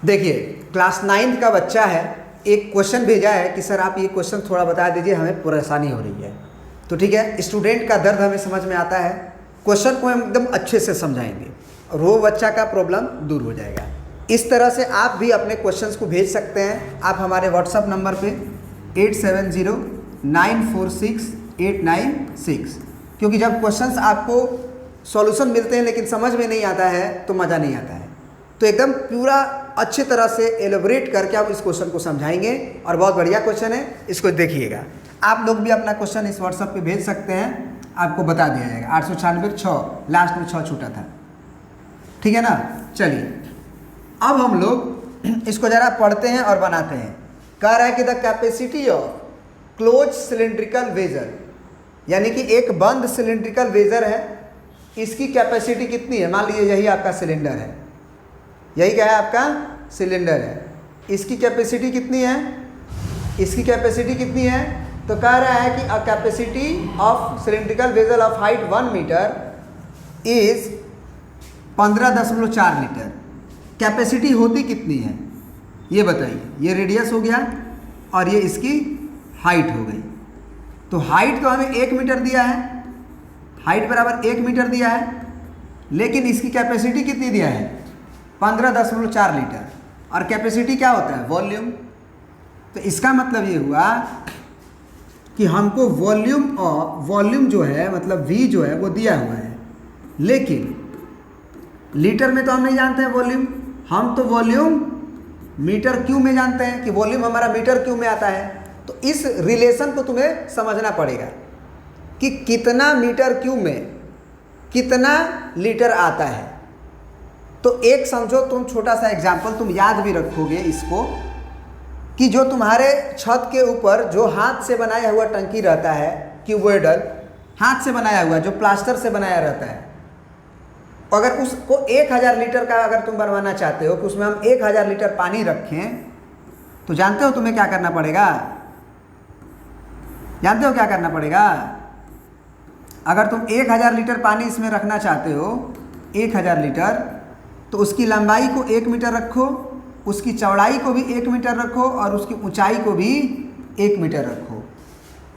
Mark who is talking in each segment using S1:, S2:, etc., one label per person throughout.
S1: देखिए class 9th का बच्चा है, एक क्वेश्चन भेजा है कि सर आप ये क्वेश्चन थोड़ा बता दीजिए, हमें परेशानी हो रही है। तो ठीक है, स्टूडेंट का दर्द हमें समझ में आता है, क्वेश्चन को हम एकदम अच्छे से समझाएंगे और वो बच्चा का प्रॉब्लम दूर हो जाएगा। इस तरह से आप भी अपने क्वेश्चंस को भेज सकते हैं। आप हमारे व्हाट्सअप नंबर पे 8709468996, क्योंकि जब क्वेश्चंस आपको सॉल्यूशन मिलते हैं लेकिन समझ में नहीं आता है तो मज़ा नहीं आता है। तो एकदम पूरा अच्छी तरह से एलोबरेट करके आप इस क्वेश्चन को समझाएंगे और बहुत बढ़िया क्वेश्चन है, इसको देखिएगा। आप लोग भी अपना क्वेश्चन इस व्हाट्सएप पे भेज सकते हैं, आपको बता दिया जाएगा। 896 लास्ट में 6 छूटा था, ठीक है ना। चलिए अब हम लोग इसको ज़रा पढ़ते हैं और बनाते हैं। कह रहा है कि the capacity of close cylindrical vessel, यानी कि एक बंद सिलिंड्रिकल वेजर है, इसकी कैपेसिटी कितनी है। मान लीजिए यही आपका सिलेंडर है, यही क्या है आपका सिलेंडर है, इसकी कैपेसिटी कितनी है, इसकी कैपेसिटी कितनी है। तो कह रहा है कि a capacity of cylindrical vessel of height 1 metre is 15.4 litre. Capacity होती कितनी है ये बताइए। ये रेडियस हो गया और ये इसकी हाइट हो गई। तो हाइट तो हमें 1 मीटर दिया है, हाइट बराबर 1 मीटर दिया है, लेकिन इसकी कैपेसिटी कितनी दिया है 15.4 लीटर। और कैपेसिटी क्या होता है वॉल्यूम। तो इसका मतलब ये हुआ कि हमको वॉल्यूम जो है मतलब V जो है वो दिया हुआ है, लेकिन लीटर में तो हम नहीं जानते हैं वॉल्यूम। हम तो वॉल्यूम मीटर क्यूब में जानते हैं कि वॉल्यूम हमारा मीटर क्यूब में आता है। तो इस रिलेशन को तुम्हें समझना पड़ेगा कि कितना मीटर क्यूब में कितना लीटर आता है। तो एक समझो तुम छोटा सा एग्जाम्पल तुम याद भी रखोगे इसको, कि जो तुम्हारे छत के ऊपर जो हाथ से बनाया हुआ टंकी रहता है, क्यूबॉइडल हाथ से बनाया हुआ जो प्लास्टर से बनाया रहता है, अगर उसको 1000 लीटर का अगर तुम बनवाना चाहते हो कि उसमें हम 1000 लीटर पानी रखें, तो जानते हो तुम्हें क्या करना पड़ेगा, जानते हो क्या करना पड़ेगा। अगर तुम 1000 लीटर पानी इसमें रखना चाहते हो 1000 लीटर, तो उसकी लंबाई को 1 मीटर रखो, उसकी चौड़ाई को भी 1 मीटर रखो और उसकी ऊंचाई को भी 1 मीटर रखो।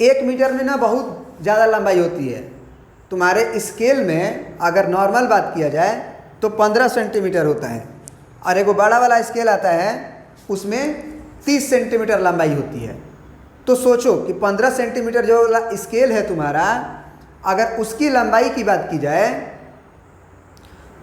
S1: 1 मीटर में ना बहुत ज़्यादा लंबाई होती है। तुम्हारे स्केल में अगर नॉर्मल बात किया जाए तो 15 सेंटीमीटर होता है, और एक बड़ा वाला स्केल आता है उसमें 30 सेंटीमीटर लंबाई होती है। तो सोचो कि 15 सेंटीमीटर जो स्केल है तुम्हारा, अगर उसकी लंबाई की बात की जाए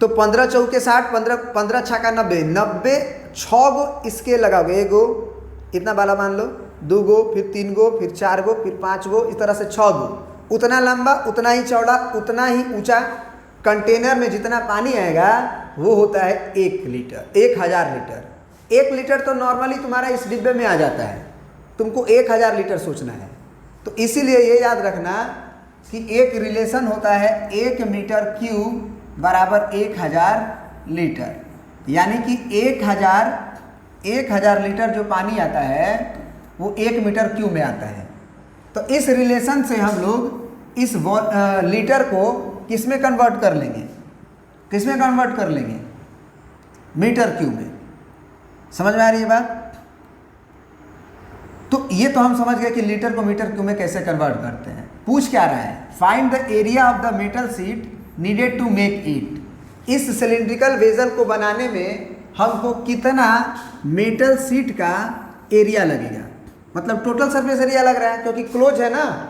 S1: तो 15 चौके 60, 15 छक्का 90, 6 गो स्केल लगाओगे। 1 गो इतना वाला मान लो, 2 गो, फिर 3 गो, फिर 4 गो, फिर 5 गो, इस तरह से 6 गो। उतना लंबा, उतना ही चौड़ा, उतना ही ऊंचा। कंटेनर में जितना पानी आएगा वो होता है 1 लीटर, 1000 लीटर। 1 लीटर तो नॉर्मली तुम्हारा इस डिब्बे में आ जाता है, तुमको 1000 लीटर सोचना है। तो इसीलिए ये याद रखना कि एक रिलेशन होता है 1 मीटर क्यूब बराबर 1000 लीटर, यानी कि 1000 लीटर जो पानी आता है वो 1 मीटर क्यूब में आता है। तो इस रिलेशन से हम लोग इस लीटर को किस में कन्वर्ट कर लेंगे, किस में कन्वर्ट कर लेंगे, मीटर क्यूब में। समझ में आ रही है बात। तो ये तो हम समझ गए कि लीटर को मीटर क्यूब में कैसे कन्वर्ट करते हैं। पूछ क्या रहा है, find the area of the metal sheet needed to make it. इस सिलिंड्रिकल वेजल को बनाने में हमको कितना मेटल शीट का एरिया लगेगा, मतलब टोटल सरफेस एरिया लग रहा है, क्योंकि क्लोज है ना,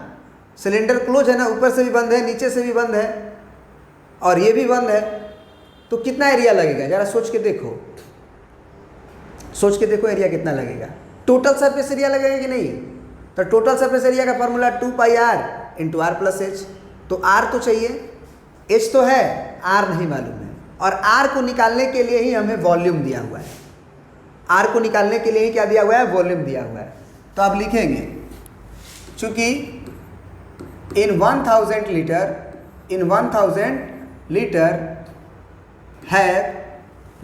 S1: सिलेंडर क्लोज है ना, ऊपर से भी बंद है, नीचे से भी बंद है और ये भी बंद है। तो कितना एरिया लगेगा जरा सोच के देखो, सोच के देखो एरिया कितना लगेगा। टोटल सरफेस एरिया लगेगा कि नहीं। तो टोटल सरफेस एरिया का formula 2πr into R plus H. तो आर तो चाहिए, एच तो है, आर नहीं मालूम है। और आर को निकालने के लिए ही हमें वॉल्यूम दिया हुआ है, आर को निकालने के लिए ही क्या दिया हुआ है, वॉल्यूम दिया हुआ है। तो आप लिखेंगे चूंकि इन 1000 लीटर है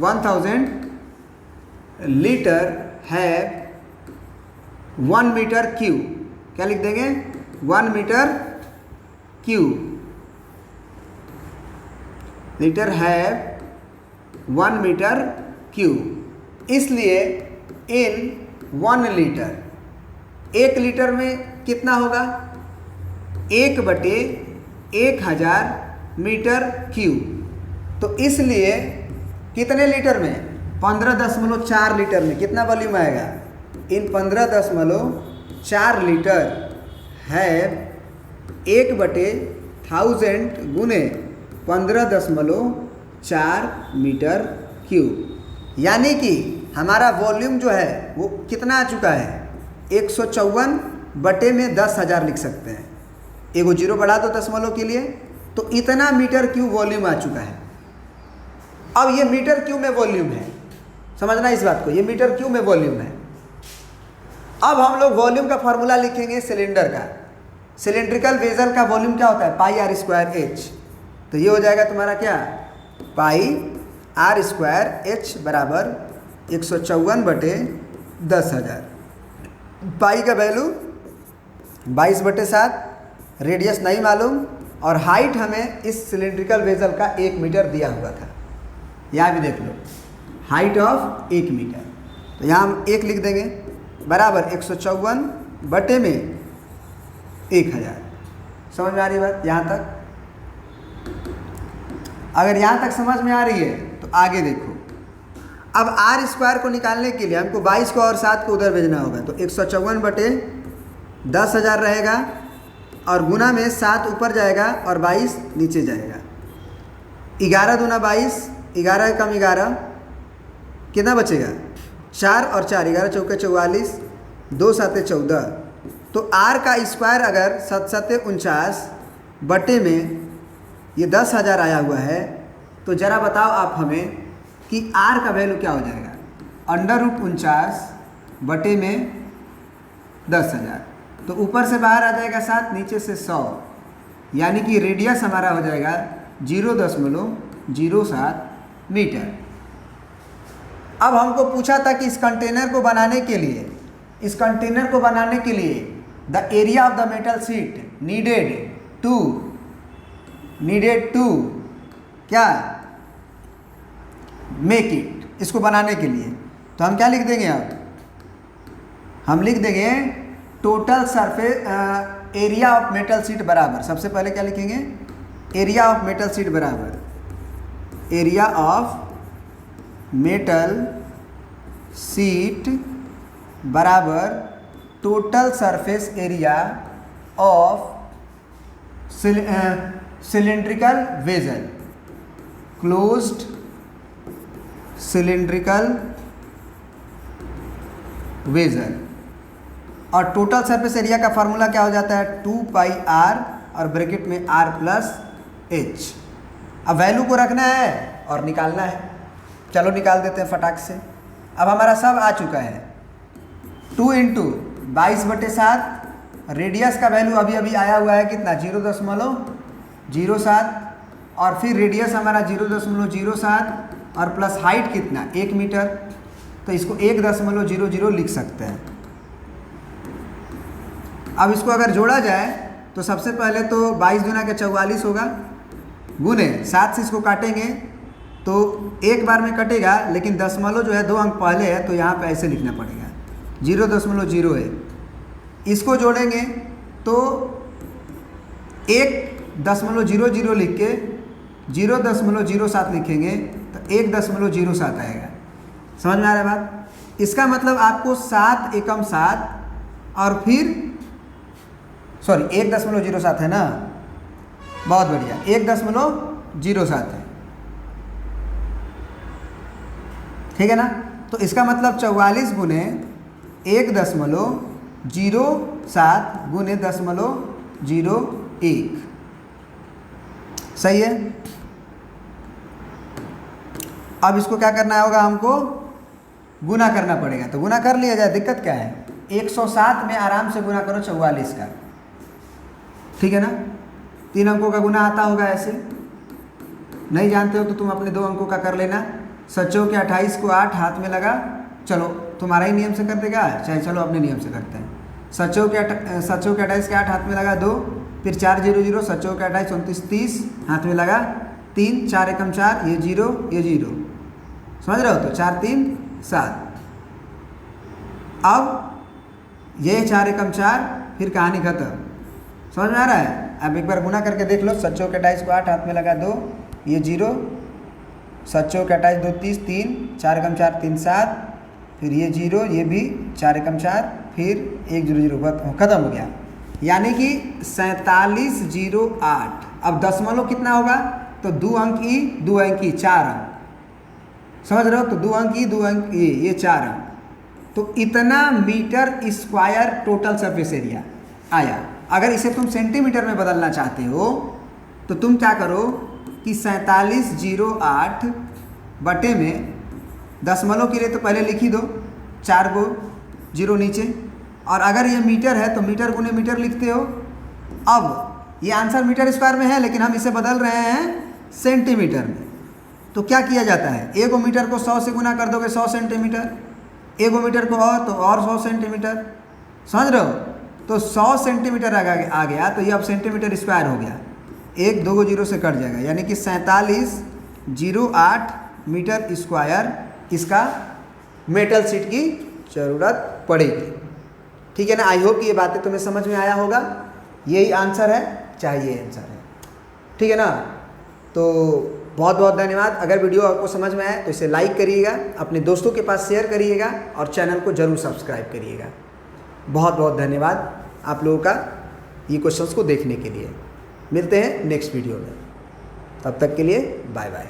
S1: 1000 लीटर है 1 मीटर क्यूब। क्या लिख देंगे, 1 मीटर क्यूब। लीटर है 1 मीटर क्यूब। इसलिए इन 1 लीटर, 1 लीटर में कितना होगा? 1/1000 मीटर क्यूब। तो इसलिए कितने लीटर में? 15.4 लीटर में कितना वॉल्यूम आएगा? इन 15.4 लीटर है 1/1000 गुने 15.4 मीटर क्यूब। यानी कि हमारा वॉल्यूम जो है वो कितना आ चुका है? 154/10,000 लिख सकते हैं। एगो जीरो बढ़ा दो दशमलव के लिए, तो इतना मीटर क्यूब वॉल्यूम आ चुका है। अब ये मीटर क्यूब में वॉल्यूम है, समझना इस बात को, ये मीटर क्यूब में वॉल्यूम है। अब हम लोग वॉल्यूम का फॉर्मूला लिखेंगे सिलेंडर का। सिलेंड्रिकल वेसल का वॉल्यूम क्या होता है? πr²h। तो ये हो जाएगा तुम्हारा क्या? πr²h बराबर 154/10,000। पाई का वैल्यू 22/7, रेडियस नहीं मालूम, और हाइट हमें इस सिलेंड्रिकल वेसल का 1 मीटर दिया हुआ था। यहाँ भी देख लो, हाइट ऑफ 1 मीटर। तो यहाँ हम 1 लिख देंगे बराबर 154/1000। समझ में आ रही बात यहाँ तक? अगर यहाँ तक समझ में आ रही है तो आगे देखो। अब r² को निकालने के लिए हमको 22 को और 7 को उधर भेजना होगा। तो 154/10,000 रहेगा, और गुना में 7 ऊपर जाएगा और 22 नीचे जाएगा। 11 दूना 22, 11 कम 11, कितना बचेगा? 4 और 4, 11 चौके 44, 2 7 14। तो r का स्क्वायर अगर 7 7 49 बटे में ये 10,000 आया हुआ है, तो ज़रा बताओ आप हमें कि r का वैल्यू क्या हो जाएगा? √49 बटे में 10,000। तो ऊपर से बाहर आ जाएगा 7, नीचे से 100, यानी कि रेडियस हमारा हो जाएगा 0.07 मीटर। अब हमको पूछा था कि इस कंटेनर को बनाने के लिए the area of the metal sheet needed to क्या मेक इट, इसको बनाने के लिए। तो हम क्या लिख देंगे? अब हम लिख देंगे total surface area of metal sheet बराबर, सबसे पहले क्या लिखेंगे? एरिया ऑफ मेटल शीट बराबर एरिया ऑफ मेटल शीट बराबर total surface area of cylindrical vessel, closed cylindrical vessel. और टोटल सरफेस एरिया का फार्मूला क्या हो जाता है? 2πr और ब्रैकेट में r+h। अब वैल्यू को रखना है और निकालना है। चलो निकाल देते हैं फटाक से। अब हमारा सब आ चुका है। 2 × 22/7, रेडियस का वैल्यू अभी अभी आया हुआ है कितना? 0.07, और फिर रेडियस हमारा 0.07 और प्लस हाइट कितना? 1 मीटर। तो इसको 1.00 लिख सकते हैं। अब इसको अगर जोड़ा जाए तो सबसे पहले तो 22 दूना के 44 होगा, गुने 7 से इसको काटेंगे तो एक बार में कटेगा, लेकिन दशमलव जो है 2 अंक पहले है, तो यहाँ पे ऐसे लिखना पड़ेगा 0.0 इसको जोड़ेंगे तो 1.00 लिख के 0.07 लिखेंगे तो 1.07 आएगा। समझ में आ रहा है बात? इसका मतलब आपको 7 एकम 7 और फिर 1.07 है ना, बहुत बढ़िया, 1.07 है, ठीक है ना। तो इसका मतलब 44 गुने 1.07 गुने 0.01 सही है। अब इसको क्या करना होगा? हमको गुना करना पड़ेगा। तो गुना कर लिया जाए, दिक्कत क्या है? 107 में आराम से गुना करो 44 का, ठीक है ना। 3 अंकों का गुना आता होगा, ऐसे नहीं जानते हो तो तुम अपने 2 अंकों का कर लेना। 7 के 28 को 8 हाथ में लगा, चलो तुम्हारा ही नियम से कर देगा, चाहे चलो अपने नियम से करते हैं। 7 के 28 के 8 हाथ में लगा 2, फिर 4 0 0, 7 के 28 29 30 हाथ में लगा 3, 4 एकम 4, ये 0 ये 0, समझ रहे हो? तो 4 3 7। अब ये 4 एकम 4, फिर कहानी खत्म। समझ में आ रहा है? अब एक बार गुना करके देख लो। 7 चौक 28 को 8, हाथ में लगा 2, ये 0, 7 चौक 28 2 30 3, 4 एकम 4 3 7, फिर ये 0, ये भी 4 एकम 4, फिर 1 0 0 खत्म हो गया। यानी कि 4708। अब दशमलव कितना होगा? तो 2 अंक ई 2 अंक ई 4 अंक, समझ रहे हो? तो 2 अंक ई 2 अंक ई, ये 4 अंक। तो इतना metre square total surface area आया। अगर इसे तुम सेंटीमीटर में बदलना चाहते हो तो तुम क्या करो कि 4708 बटे में दशमलव के लिए तो पहले लिख ही दो, 4 गो 0 नीचे, और अगर ये मीटर है तो मीटर गुने मीटर लिखते हो। अब ये आंसर मीटर स्क्वायर में है, लेकिन हम इसे बदल रहे हैं सेंटीमीटर में। तो क्या किया जाता है? 1 मीटर को 100 से गुना कर दोगे 100 सेंटीमीटर, 1 मीटर को और तो और 100 सेंटीमीटर, समझ रहे हो? तो 100 सेंटीमीटर आ गया, तो ये अब सेंटीमीटर स्क्वायर हो गया। 1 2 0 से कट जाएगा, यानी कि 4708 मीटर स्क्वायर इसका मेटल शीट की ज़रूरत पड़ेगी। ठीक है ना? आई होप कि ये बातें तुम्हें समझ में आया होगा। यही आंसर है, चाहे ये आंसर है। ठीक है ना? तो बहुत बहुत धन्यवाद। अगर वीडियो आपको समझ में आए तो इसे लाइक करिएगा, अपने दोस्तों के पास शेयर करिएगा और चैनल को जरूर सब्सक्राइब करिएगा। बहुत बहुत धन्यवाद आप लोगों का ये क्वेश्चंस को देखने के लिए। मिलते हैं नेक्स्ट वीडियो में, तब तक के लिए बाय बाय।